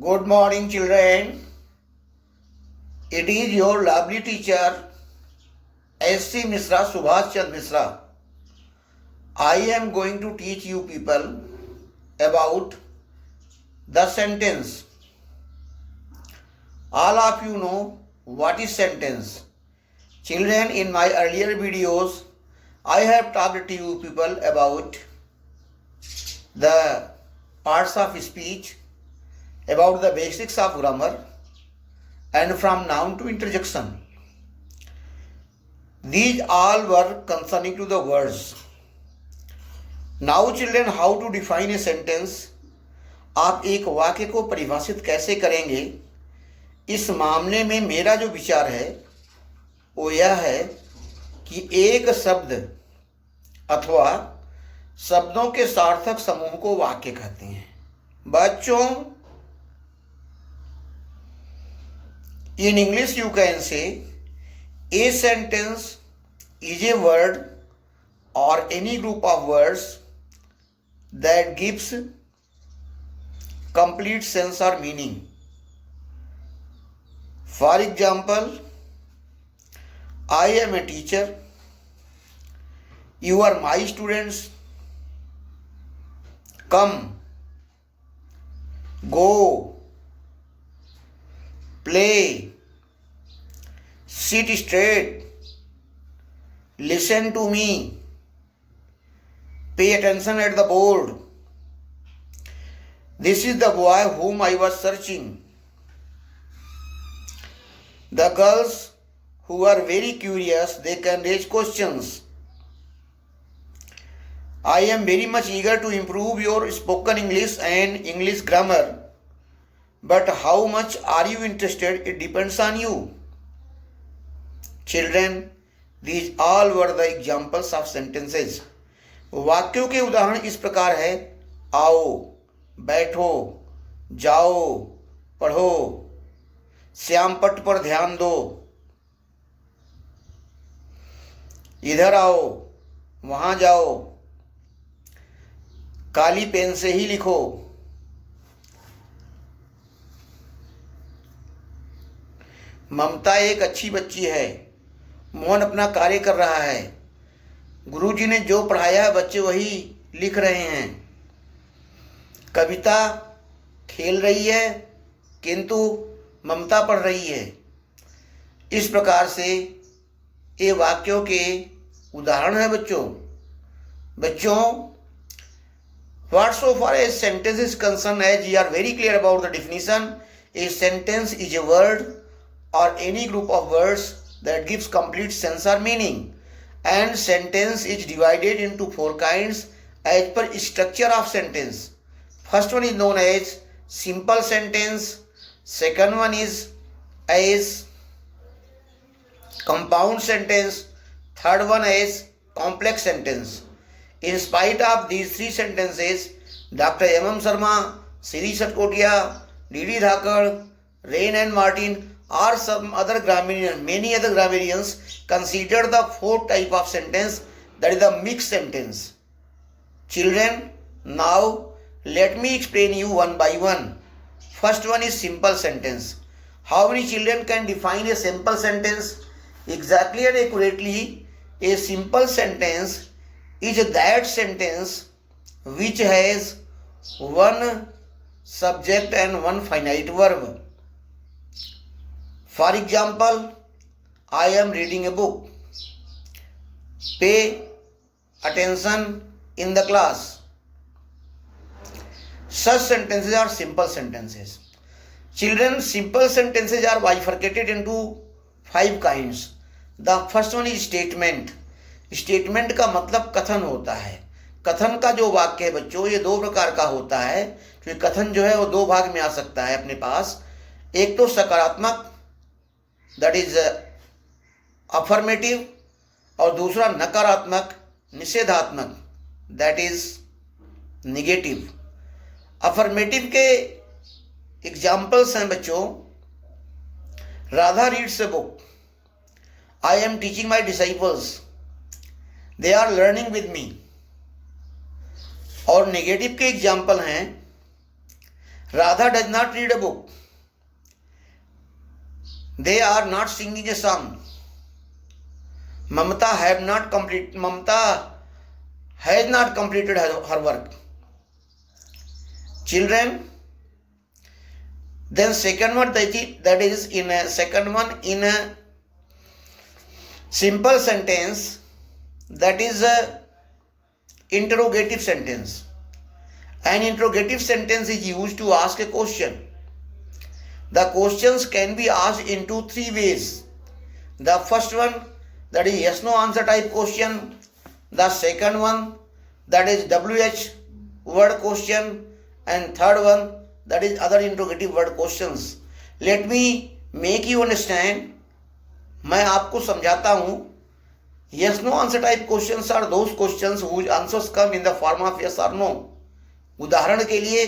Good morning, children. It is your lovely teacher, S.C. Misra, Subhash Chand Misra. I am going to teach you people about the sentence. All of you know what is sentence. Children, in my earlier videos, I have talked to you people about the parts of speech, about the basics of grammar, and from noun to interjection. These all were concerning to the words. Now children, how to define a sentence? आप एक वाक्य को परिभाषित कैसे करेंगे? इस मामले में मेरा जो विचार है वो यह है कि एक शब्द अथवा शब्दों के सार्थक समूह को वाक्य कहते हैं. बच्चों, in English you can say a sentence is a word or any group of words that gives complete sense or meaning. For example, I am a teacher, you are my students. Come, go, play, sit straight, listen to me, pay attention at the board. This is the boy whom I was searching. The girls who are very curious, they can raise questions. I am very much eager to improve your spoken English and English grammar. But how much are you interested? It depends on you. Children, these all were the examples of sentences. वाक्यों के उदाहरण इस प्रकार है: आओ, बैठो, जाओ, पढ़ो, श्यामपट्ट पर ध्यान दो, इधर आओ, वहां जाओ, काली पेन से ही लिखो. ममता एक अच्छी बच्ची है, मोहन अपना कार्य कर रहा है. गुरुजी ने जो पढ़ाया है बच्चे वही लिख रहे हैं. कविता खेल रही है किंतु ममता पढ़ रही है. इस प्रकार से ये वाक्यों के उदाहरण है बच्चों. Whatsoever a sentence is concerned, as you are very clear about the definition, a sentence is a word or any group of words that gives complete sense or meaning. And sentence is divided into four kinds as per structure of sentence. First one is known as simple sentence. Second one is as compound sentence. Third one is complex sentence. In spite of these three sentences, Dr. M.M. Sharma, Siri Satkotia, D.D. Dhakar, Rain and Martin, or some other grammarians, many other grammarians consider the fourth type of sentence, that is the mixed sentence. Children, now let me explain you one by one. First one is simple sentence. How many children can define a simple sentence? Exactly and accurately, a simple sentence is that sentence which has one subject and one finite verb. For example, I am reading a book. Pay attention in the class. Such sentences are simple sentences. Children, simple sentences are bifurcated into five kinds. The first one is statement. Statement का मतलब कथन होता है. कथन का जो वाक्य है बच्चों, ये दो प्रकार का होता है. क्योंकि कथन जो है वो दो भाग में आ सकता है अपने पास. एक तो सकारात्मक, दैट इज अफर्मेटिव, और दूसरा नकारात्मक, निषेधात्मक, दैट इज निगेटिव. अफर्मेटिव के एग्जाम्पल्स हैं बच्चों. Radha reads a book. I am teaching my disciples. They are learning with me. और नेगेटिव के एग्जाम्पल हैं Radha does not read a book. They are not singing a song. Mamata has not completed her work. Children, then second one, that is in a second one in a simple sentence, that is a interrogative sentence. An interrogative sentence is used to ask a question. The questions can be asked into three ways. The first one, that is yes no answer type question. The second one, that is WH word question. And third one, that is other interrogative word questions. Let me make you understand. मैं आपको समझाता हूँ. Yes no answer type questions are those questions whose answers come in the form of yes or no. उदाहरण के लिए,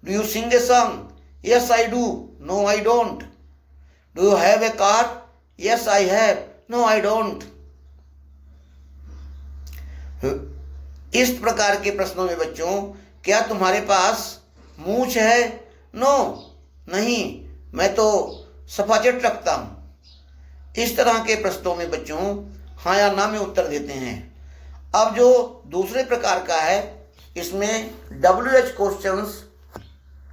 do you sing a song? Yes I do. No I don't. Do you have a car? Yes I have. No I don't. इस प्रकार के प्रश्नों में बच्चों, क्या तुम्हारे पास मूछ है? नो नहीं, मैं तो सफाचट रखता हूं. इस तरह के प्रश्नों में बच्चों हाँ या ना में उत्तर देते हैं. अब जो दूसरे प्रकार का है, इसमें WH क्वेश्चंस,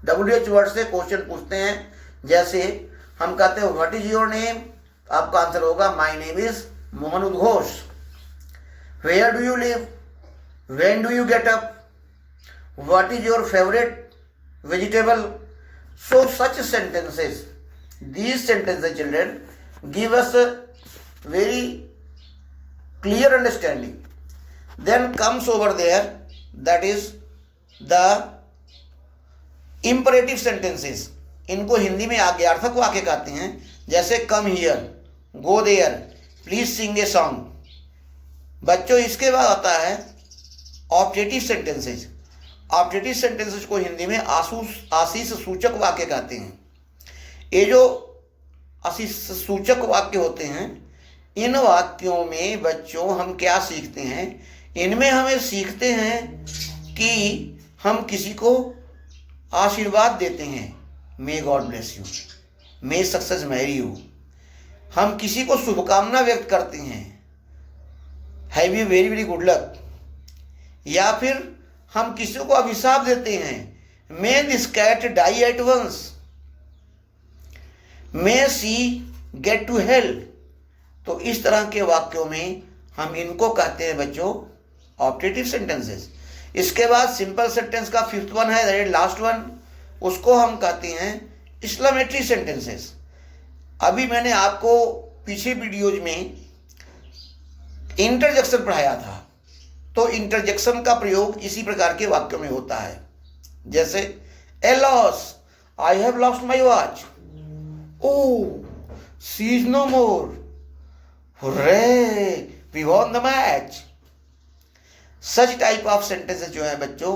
WH वर्ड से क्वेश्चन पूछते हैं. जैसे हम कहते हैं व्हाट इज योर नेम, आपका आंसर होगा my name is Mohan Udghosh. Where do you live, when do you get up, what is your favourite vegetable. So such sentences, these sentences children give us a very clear understanding. Then comes over there, that is the imperative sentences. इनको हिंदी में आज्ञार्थक वाक्य कहते हैं. जैसे come here, go there, please sing a song. बच्चों इसके बाद आता है ऑब्जेक्टिव सेंटेंसेस. ऑब्जेक्टिव सेंटेंसेस को हिंदी में आशीष सूचक वाक्य कहते हैं. ये जो आशीष सूचक वाक्य होते हैं, इन वाक्यों में बच्चों हम क्या सीखते हैं? इनमें हमें सीखते हैं कि हम किसी को आशीर्वाद देते हैं. May God bless you, may success marry you. हम किसी को शुभकामना व्यक्त करते हैं, have you very very good luck. या फिर हम किसी को अभिशाप देते हैं, may this cat die at once, may she get to hell. तो इस तरह के वाक्यों में हम इनको कहते हैं बच्चों ऑब्जेक्टिव सेंटेंसेस. इसके बाद सिंपल सेंटेंस का फिफ्थ वन है, दैट इज लास्ट वन, उसको हम कहते हैं एक्सक्लेमेटरी सेंटेंसेस. अभी मैंने आपको पीछे वीडियोज में इंटरजेक्शन पढ़ाया था. तो इंटरजेक्शन का प्रयोग इसी प्रकार के वाक्यों में होता है. जैसे a loss, I have lost my watch. Oh she is no more. Hurray, we won the match. Such type of sentences जो है बच्चों,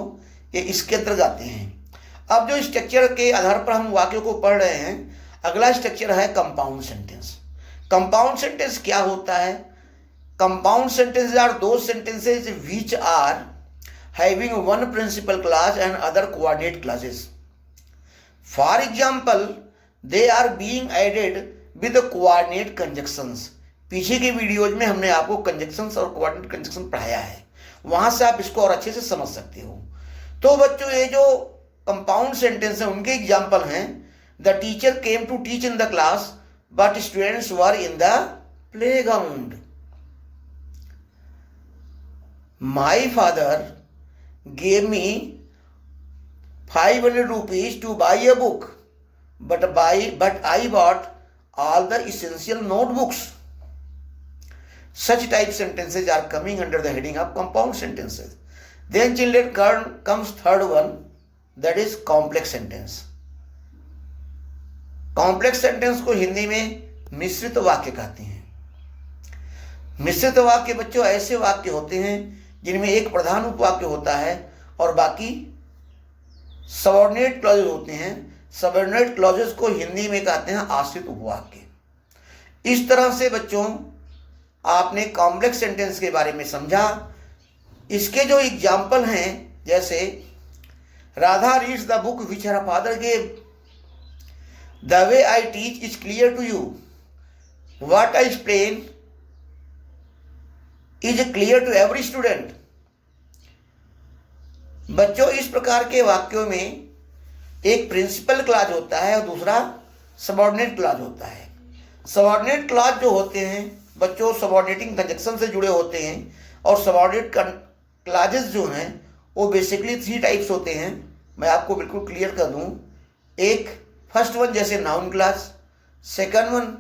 ये इसके अंतर्गत आते हैं. अब जो स्ट्रक्चर के आधार पर हम वाक्यों को पढ़ रहे हैं, अगला स्ट्रक्चर है कंपाउंड सेंटेंस. कंपाउंड सेंटेंस क्या होता है? Compound sentences are those sentences which are having one principal clause and other coordinate clauses. For example, they are being added with the coordinate conjunctions. पीछे के वीडियोज में हमने आपको conjunctions और coordinate conjunction पढ़ाया है, वहां से आप इसको और अच्छे से समझ सकते हो. तो बच्चों ये जो कंपाउंड सेंटेंस है उनके एग्जाम्पल हैं. The teacher came to teach in the class but students were in the playground. My father gave me 500 rupees to buy a book, but I bought all the essential notebooks. Such type sentences are coming under the heading of compound sentences. Then children comes third one, that is complex sentence. Complex sentence को हिंदी में मिश्रित वाक्य कहते हैं. मिश्रित वाक्य बच्चों ऐसे वाक्य होते हैं जिनमें एक प्रधान उपवाक्य होता है और बाकी सबऑर्डिनेट क्लॉजेज होते हैं. सबऑर्डिनेट क्लॉजेज को हिंदी में कहते हैं आश्रित उपवाक्य. इस तरह से बच्चों आपने कॉम्प्लेक्स सेंटेंस के बारे में समझा. इसके जो एग्जाम्पल हैं, जैसे Radha reads the book which her father gave. The way I teach is clear to you. What I explain is clear to every student. बच्चों, इस प्रकार के वाक्यों में एक प्रिंसिपल क्लॉज होता है और दूसरा सबऑर्डिनेट क्लॉज होता है। सबऑर्डिनेट क्लॉज जो होते हैं बच्चों, सबऑर्डिनेटिंग कंजक्शन से जुड़े होते हैं, और सबऑर्डिनेट क्लॉजेस जो हैं वो बेसिकली 3 टाइप्स होते हैं। मैं आपको बिल्कुल क्लियर कर दूं। एक फर्स्ट वन जैसे नाउन क्लॉज, सेकंड वन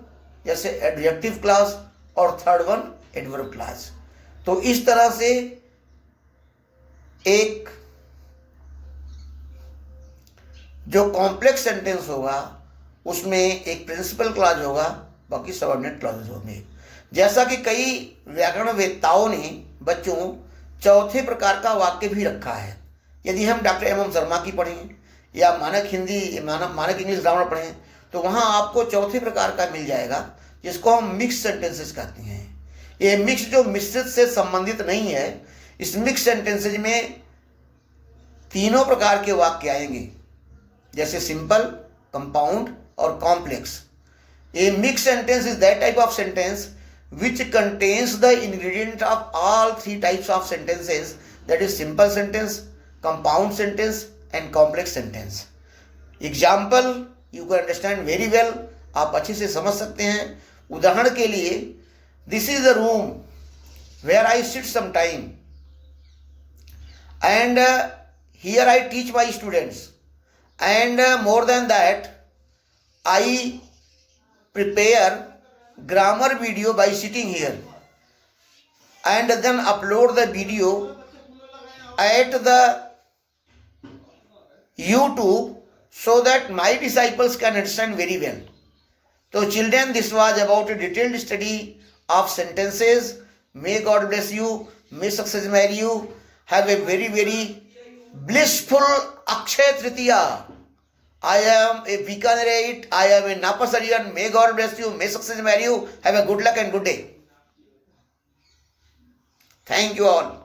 जैसे एडजेक्टिव क्लॉज, और थर्ड वन एडवर्ब क्लॉज। तो इस तरह से एक जो कॉम्प्लेक्स सेंटेंस होगा उसमें एक प्रिंसिपल क्लॉज होगा, बाकी सबऑर्डिनेट क्लॉजेस होंगे। जैसा कि कई व्याकरणवेत्ताओं ने बच्चों चौथे प्रकार का वाक्य भी रखा है। यदि हम डॉक्टर एम एम शर्मा की पढ़ें या मानक इंग्लिश ग्रामर पढ़ें तो वहाँ आपको चौथे प्रकार का मिल जाएगा, जिसको हम मिक्स सेंटेंसेस कहते हैं। ये मिक्स जो मिश्रित से संबंधित नहीं है, इस मिक्स सेंटेंसेज में तीनों प्रकार के वाक्य आएंगे, जैसे सिंपल, कंपाउंड और complex. A mix sentence is that type of sentence which contains the ingredient of all 3 types of sentences, that is simple sentence, compound sentence and complex sentence. Example you can understand very well, आप अच्छे से समझ सकते हैं। उदाहरण के लिए, this is the room where I sit sometime and here I teach my students, and more than that I prepare grammar video by sitting here and then upload the video at the YouTube so that my disciples can understand very well. So children, this was about a detailed study of sentences. May God bless you. May success marry you. Have a very, very blissful Akshaya Tritiya. I am a Bikanerite. I am a Napasarian. May God bless you. May success marry you. Have a good luck and good day. Thank you all.